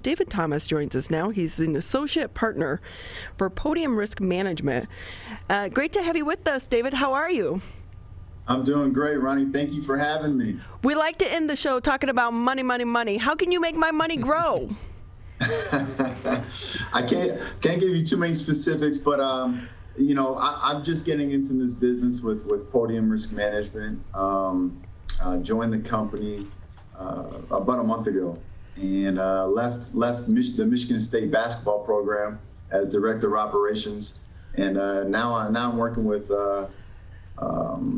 David Thomas joins us now. He's an associate partner for Podium Risk Management. Great to have you with us, David. How are you? I'm doing great, Ronnie. Thank you for having me. We like to end the show talking about money, money, money. How can you make my money grow? I can't give you too many specifics, but I'm just getting into this business with Podium Risk Management. Joined the company about a month ago, and left the Michigan State basketball program as director of operations, and now I'm working with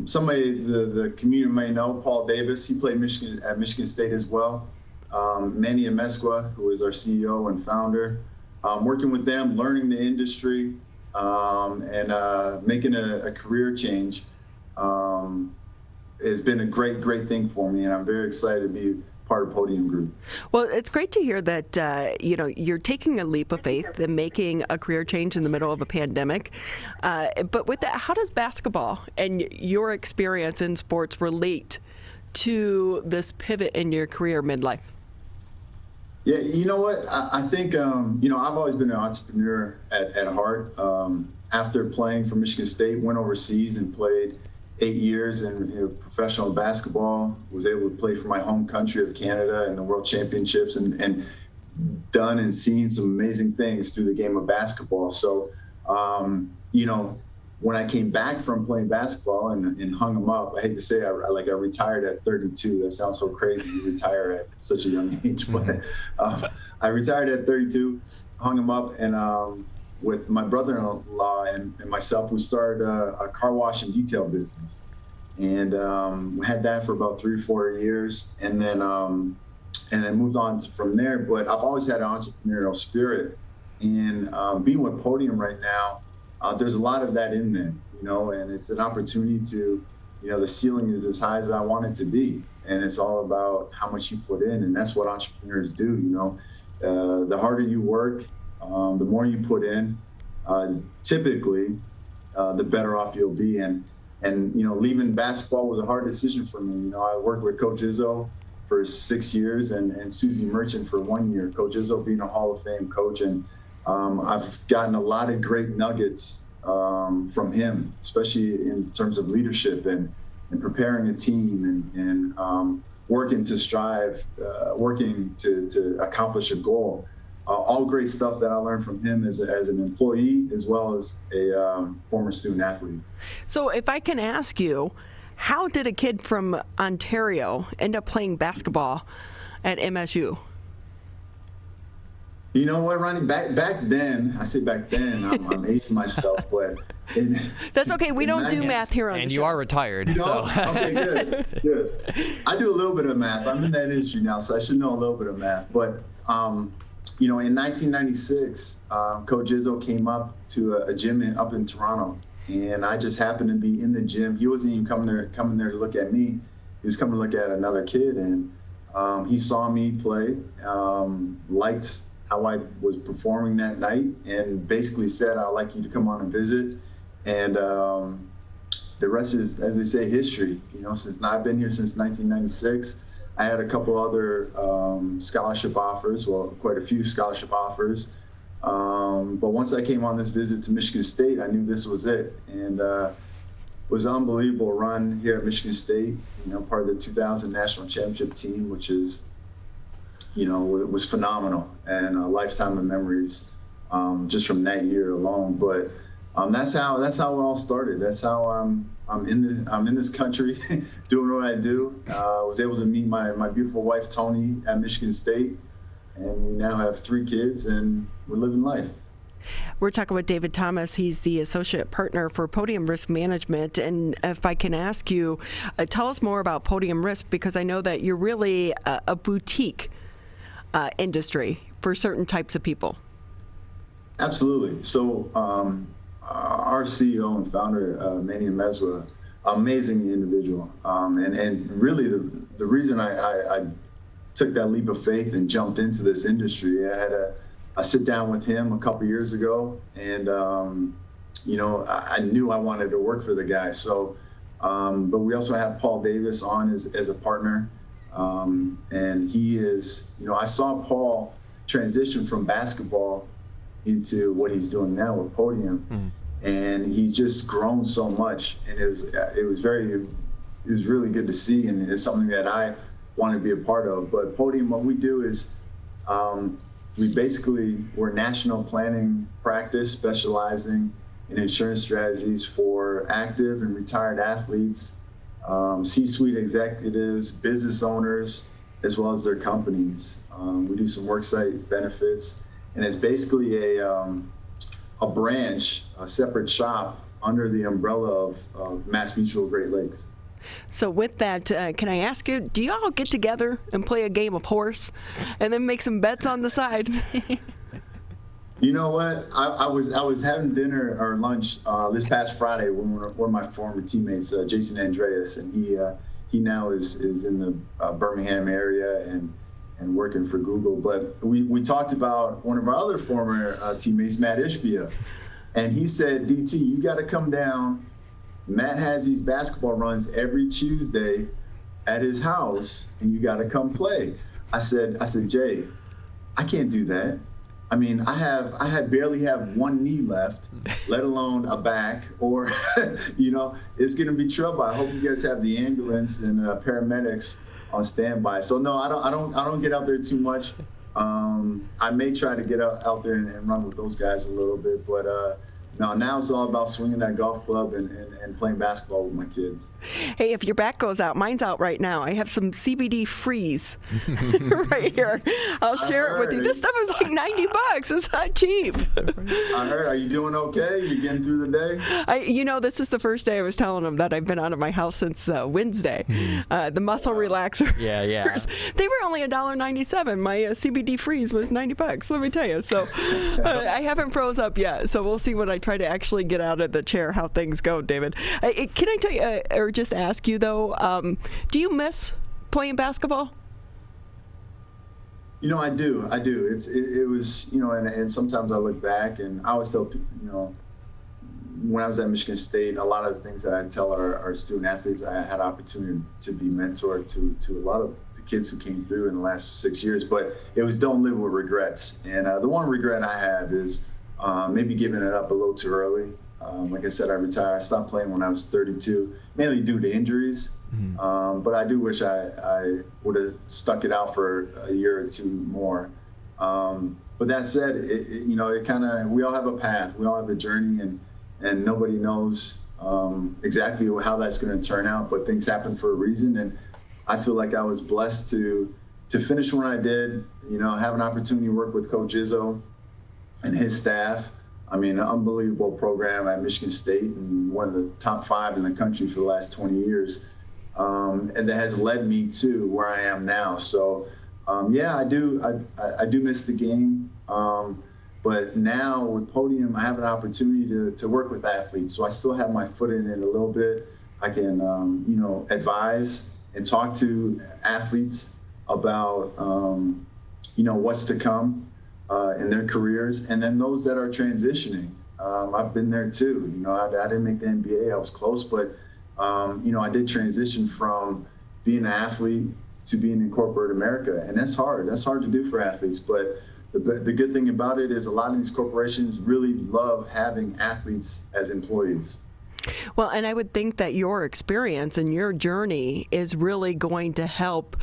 somebody the community may know, Paul Davis. He played at Michigan State as well. Manny Amesqua, who is our CEO and founder. Working with them, learning the industry, and making a career change has been a great thing for me, and I'm very excited to be part of Podium Group. Well, it's great to hear that you're taking a leap of faith and making a career change in the middle of a pandemic. But with that, how does basketball and your experience in sports relate to this pivot in your career midlife? Yeah, you know what? I think I've always been an entrepreneur at heart. After playing for Michigan State, went overseas and played 8 years in professional basketball, was able to play for my home country of Canada in the World Championships, and done and seen some amazing things through the game of basketball. So, when I came back from playing basketball and hung them up, I hate to say I retired at 32. That sounds so crazy to retire at such a young age, but I retired at 32, hung them up, and with my brother-in-law and myself, we started a car wash and detail business, and we had that for about 3 or 4 years, and then moved on from there. But I've always had an entrepreneurial spirit, and being with Podium right now, there's a lot of that in there, and it's an opportunity to, the ceiling is as high as I want it to be, and it's all about how much you put in, and that's what entrepreneurs do. The harder you work, the more you put in, typically, the better off you'll be. And leaving basketball was a hard decision for me. I worked with Coach Izzo for 6 years and Susie Merchant for 1 year. Coach Izzo being a Hall of Fame coach, and I've gotten a lot of great nuggets from him, especially in terms of leadership and preparing a team and working to strive, working to accomplish a goal. All great stuff that I learned from him as an employee as well as a former student athlete. So if I can ask you, how did a kid from Ontario end up playing basketball at MSU? You know what, Ronnie? Back then, I say back then, I'm aging myself, but that's okay. We don't do math here on the show. And you are retired. So. Okay, good. I do a little bit of math. I'm in that industry now, so I should know a little bit of math. But in 1996, Coach Izzo came up to a gym up in Toronto, and I just happened to be in the gym. He wasn't even coming there to look at me. He was coming to look at another kid, and he saw me play, liked how I was performing that night, and basically said, "I'd like you to come on and visit." And the rest is, as they say, history. Since I've been here since 1996. I had a couple other scholarship offers, quite a few scholarship offers. But once I came on this visit to Michigan State, I knew this was it. And it was an unbelievable run here at Michigan State, part of the 2000 national championship team, which is, it was phenomenal, and a lifetime of memories just from that year alone. But that's how it all started. That's how I'm in this country doing what I do. I was able to meet my beautiful wife Tony at Michigan State, and we now have 3 kids, and we're living life. We're talking with David Thomas. He's the associate partner for Podium Risk Management. And if I can ask you, tell us more about Podium Risk, because I know that you're really a boutique industry for certain types of people. Absolutely. So our CEO and founder, Manny Amesqua, amazing individual. And really the reason I took that leap of faith and jumped into this industry, I had a sit down with him a couple years ago, and I knew I wanted to work for the guy. So, but we also have Paul Davis on as a partner, and he is, I saw Paul transitioned from basketball into what he's doing now with Podium. And he's just grown so much, and it was really good to see, and it's something that I want to be a part of. But Podium, what we do is we're national planning practice specializing in insurance strategies for active and retired athletes, C-suite executives, business owners, as well as their companies. We do some worksite benefits, and it's basically a branch, a separate shop under the umbrella of Mass Mutual Great Lakes. So with that, can I ask you, do you all get together and play a game of horse and then make some bets on the side? You know what? I was having dinner or lunch this past Friday with one of my former teammates, Jason Andreas, and he now is in the Birmingham area and working for Google. But we talked about one of our other former teammates, Matt Ishbia, and he said, DT, you got to come down. Matt has these basketball runs every Tuesday at his house, and you got to come play. I said, Jay, I can't do that. I mean, I barely have one knee left, let alone a back, or, it's going to be trouble. I hope you guys have the ambulance and paramedics on standby. So no, I don't get out there too much. I may try to get out there and run with those guys a little bit, but no, now it's all about swinging that golf club and playing basketball with my kids. Hey, if your back goes out, mine's out right now. I have some CBD freeze right here. I'll share it with you. This stuff is like $90. It's not cheap. I heard. Are you doing okay? You getting through the day? This is the first day I was telling them that I've been out of my house since Wednesday. The muscle relaxer. Yeah. They were only $1.97. My CBD freeze was $90. Let me tell you. So I haven't froze up yet. So we'll see when I try to actually get out of the chair how things go, David. Can I tell you, or just ask you though, do you miss playing basketball? I do. It was, and sometimes I look back and I always tell people, when I was at Michigan State, a lot of the things that I tell our student athletes, I had opportunity to be mentored to a lot of the kids who came through in the last 6 years, but it was don't live with regrets. And the one regret I have is maybe giving it up a little too early. Like I said, I retired. I stopped playing when I was 32, mainly due to injuries. But I do wish I would have stuck it out for a year or two more. But that said, it kind of, we all have a path. We all have a journey, and nobody knows exactly how that's going to turn out. But things happen for a reason, and I feel like I was blessed to finish when I did. Have an opportunity to work with Coach Izzo and his staff. I mean, an unbelievable program at Michigan State and one of the top 5 in the country for the last 20 years. And that has led me to where I am now. So, I do miss the game. But now with Podium, I have an opportunity to work with athletes. So I still have my foot in it a little bit. I can, advise and talk to athletes about, what's to come in their careers. And then those that are transitioning. I've been there too. I didn't make the NBA. I was close, but I did transition from being an athlete to being in corporate America, and that's hard. That's hard to do for athletes. But the good thing about it is a lot of these corporations really love having athletes as employees. Well, and I would think that your experience and your journey is really going to help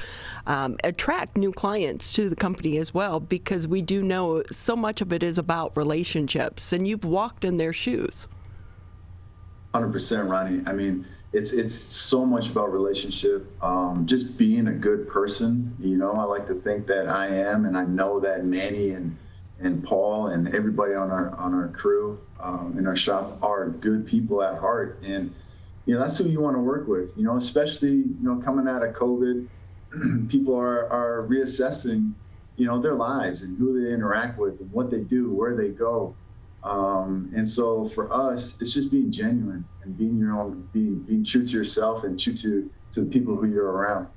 attract new clients to the company as well, because we do know so much of it is about relationships, and you've walked in their shoes. 100%, Ronnie. I mean, it's so much about relationship, just being a good person. I like to think that I am, and I know that Manny and Paul and everybody on our crew in our shop are good people at heart, and that's who you want to work with. Especially coming out of COVID, people are reassessing their lives and who they interact with and what they do, where they go. And so for us, it's just being genuine and being your own, being true to yourself and true to the people who you're around.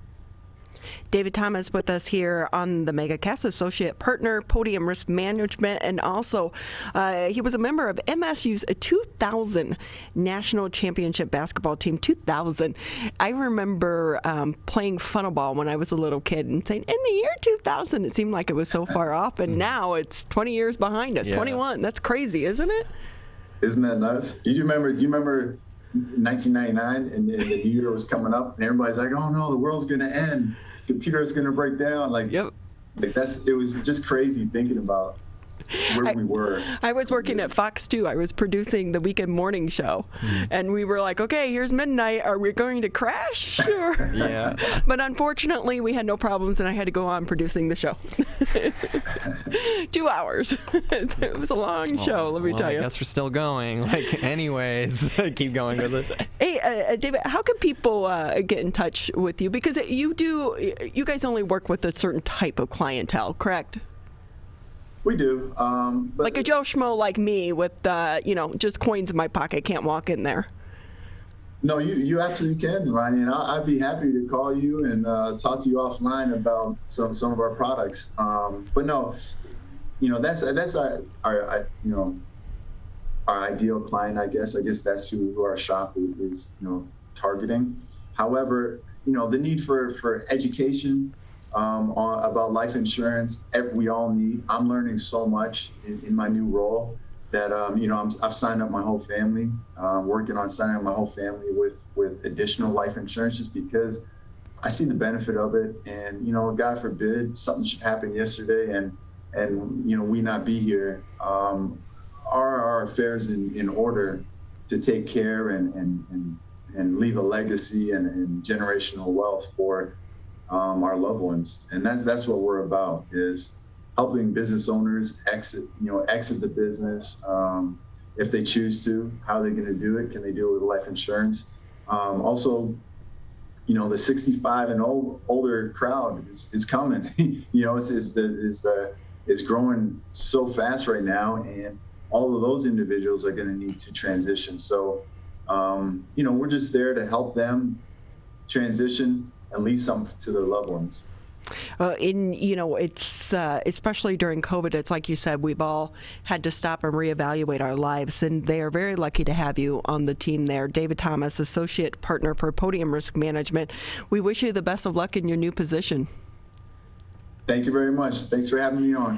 David Thomas with us here on the MegaCast, associate partner, Podium Risk Management, and also he was a member of MSU's 2000 National Championship basketball team. 2000. I remember playing funnel when I was a little kid and saying, in the year 2000, it seemed like it was so far off, and now it's 20 years behind us, 21. That's crazy, isn't it? Isn't that nuts? Do you remember 1999 and the new year was coming up and everybody's like, oh no, the world's going to end. Computer's going to break down. It was just crazy thinking about where we were. I was working at Fox 2. I was producing the weekend morning show. And we were like, okay, here's midnight. Are we going to crash? Yeah. But unfortunately, we had no problems, and I had to go on producing the show. 2 hours. It was a long show, let me tell you. I guess we're still going. Anyways, keep going with it. Hey, David, how can people get in touch with you? Because you guys only work with a certain type of clientele, correct? We do. But like a Joe Schmo like me with, just coins in my pocket, can't walk in there. No, you absolutely can, Ronnie, and I'd be happy to call you and talk to you offline about some of our products. But no, that's our ideal client, I guess. I guess that's who our shop is targeting. However, the need for education about life insurance, we all need. I'm learning so much in my new role that I've signed up my whole family, working on signing up my whole family with additional life insurance, just because I see the benefit of it. And God forbid something should happen yesterday, and we not be here. Are our affairs in order to take care and leave a legacy and generational wealth for our loved ones? And that's what we're about, is helping business owners exit the business if they choose to. How are they going to do it? Can they do it with life insurance? Also, the 65 and older crowd is coming. It's growing so fast right now, and all of those individuals are going to need to transition. So, we're just there to help them transition and leave something to their loved ones. It's especially during COVID, it's like you said, we've all had to stop and reevaluate our lives, and they are very lucky to have you on the team there. David Thomas, associate partner for Podium Risk Management. We wish you the best of luck in your new position. Thank you very much. Thanks for having me on.